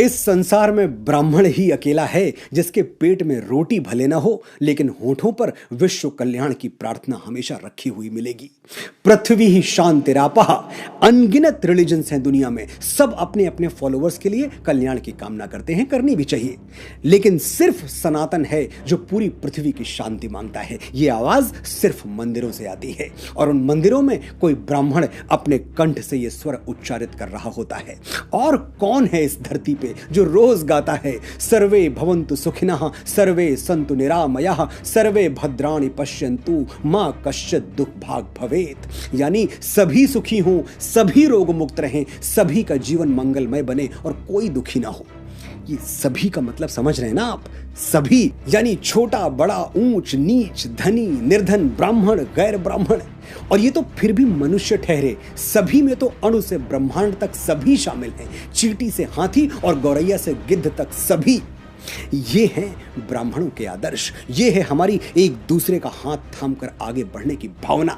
इस संसार में ब्राह्मण ही अकेला है जिसके पेट में रोटी भले ना हो लेकिन होठों पर विश्व कल्याण की प्रार्थना हमेशा रखी हुई मिलेगी। पृथ्वी ही शांतिरापः। अनगिनत रिलीजन्स हैं दुनिया में, सब अपने अपने फॉलोअर्स के लिए कल्याण की कामना करते हैं, करनी भी चाहिए, लेकिन सिर्फ सनातन है जो पूरी पृथ्वी की शांति मांगता है। यह आवाज सिर्फ मंदिरों से आती है और उन मंदिरों में कोई ब्राह्मण अपने कंठ से यह स्वर उच्चारित कर रहा होता है। और कौन है इस धरती पे जो रोज गाता है सर्वे भवन्तु सुखिनः सर्वे सन्तु निरामयाः सर्वे भद्राणि पश्यन्तु मां कश्चित् दुख भाग भवेत, यानी सभी सुखी हों, सभी रोग मुक्त रहें, सभी का जीवन मंगलमय बने और कोई दुखी ना हो। ये सभी का मतलब समझ रहे हैं ना आप? सभी यानी छोटा बड़ा, ऊंच नीच, धनी निर्धन, ब्राह्मण गैर ब्राह्मण, और ये तो फिर भी मनुष्य ठहरे, सभी में तो अणु से ब्रह्मांड तक सभी शामिल हैं, चींटी से हाथी और गौरैया से गिद्ध तक सभी। ये हैं ब्राह्मणों के आदर्श, ये है हमारी एक दूसरे का हाथ थामकर आगे बढ़ने की भावना।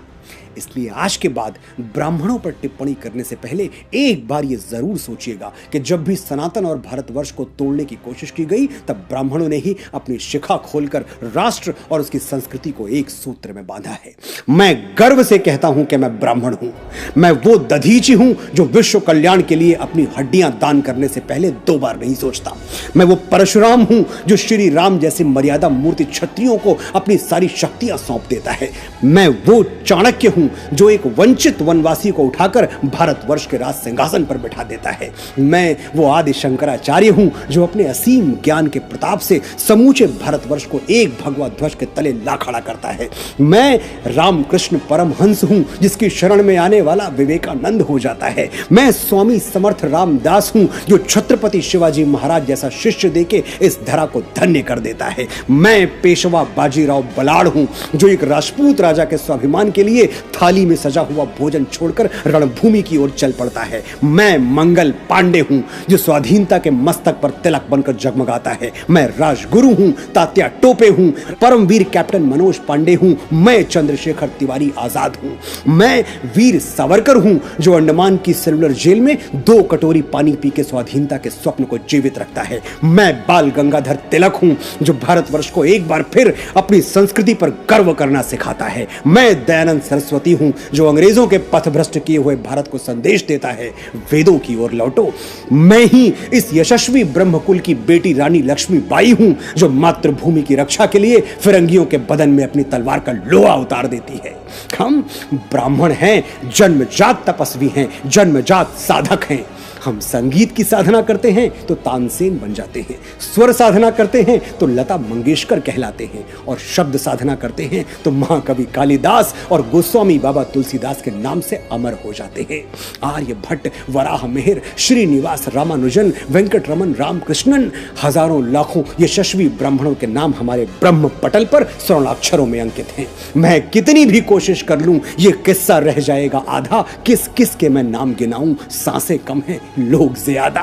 इसलिए आज के बाद ब्राह्मणों पर टिप्पणी करने से पहले एक बार यह जरूर सोचिएगा कि जब भी सनातन और भारतवर्ष को तोड़ने की कोशिश की गई तब ब्राह्मणों ने ही अपनी शिखा खोलकर राष्ट्र और उसकी संस्कृति को एक सूत्र में बांधा है। मैं गर्व से कहता हूं कि मैं ब्राह्मण हूं, मैं वो दधीची हूं जो विश्व कल्याण के लिए अपनी हड्डियां दान करने से पहले 2 बार नहीं सोचता। मैं वो परशुराम हूं जो श्री राम जैसी मर्यादा मूर्ति क्षत्रियों को अपनी सारी शक्तियां सौंप देता है। मैं वो चाणक्य हूं जो एक वंचित वनवासी को उठाकर भारतवर्ष के राज सिंहासन पर बिठा देता है। मैं वो आदि शंकराचार्य हूं जो अपने असीम ज्ञान के प्रताप से समूचे भारतवर्ष को एक भगवा ध्वज के तले ला खड़ा करता है। मैं रामकृष्ण परमहंस हूं जिसकी शरण में आने वाला विवेकानंद हो जाता है। मैं स्वामी समर्थ रामदास हूं जो छत्रपति शिवाजी महाराज जैसा शिष्य देके इस धरा को धन्य कर देता है। मैं पेशवा बाजीराव बलाड़ हूं जो एक राजपूत राजा के स्वाभिमान के लिए थाली में सजा हुआ भोजन छोड़कर रणभूमि की ओर चल पड़ता है। मैं मंगल पांडे हूं जो स्वाधीनता के मस्तक पर तिलक बनकर जगमगाता है। मैं राजगुरु हूं, तात्या टोपे हूं, परमवीर कैप्टन मनोज पांडे हूं, मैं चंद्रशेखर तिवारी आजाद हूं। मैं वीर सावरकर हूं जो अंडमान की सेलुलर जेल में 2 कटोरी पानी पी के स्वाधीनता के स्वप्न को जीवित रखता है। मैं बाल गंगाधर तिलक हूं जो भारतवर्ष को एक बार फिर अपनी संस्कृति पर गर्व करना सिखाता है। मैं दयानंद सरस्वती हूं जो अंग्रेजों के पथभ्रष्ट किए हुए भारत को संदेश देता है, वेदों की ओर लौटो। मैं ही इस यशस्वी ब्रह्मकुल की बेटी रानी लक्ष्मीबाई हूं जो मातृभूमि की रक्षा के लिए फिरंगियों के बदन में अपनी तलवार का लोहा उतार देती है। हम ब्राह्मण हैं, जन्मजात तपस्वी हैं, जन्मजात साधक हैं। हम संगीत की साधना करते हैं तो तानसेन बन जाते हैं, स्वर साधना करते हैं तो लता मंगेशकर कहलाते हैं, और शब्द साधना करते हैं तो महाकवि कालिदास और गोस्वामी बाबा तुलसीदास के नाम से अमर हो जाते हैं। आर्यभट्ट, वराह मिहिर, श्रीनिवास रामानुजन, वेंकटरमन रामकृष्णन, हजारों लाखों यशस्वी ब्राह्मणों के नाम हमारे ब्रह्म पटल पर स्वर्णाक्षरों में अंकित हैं। मैं कितनी भी कोशिश कर लूं ये किस्सा रह जाएगा आधा, किस किस के मैं नाम गिनाऊं, सांसें कम हैं लोग ज्यादा।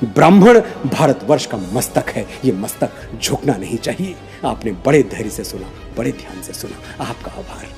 ब्राह्मण भारतवर्ष का मस्तक है, ये मस्तक झुकना नहीं चाहिए। आपने बड़े धैर्य से सुना, बड़े ध्यान से सुना, आपका आभार।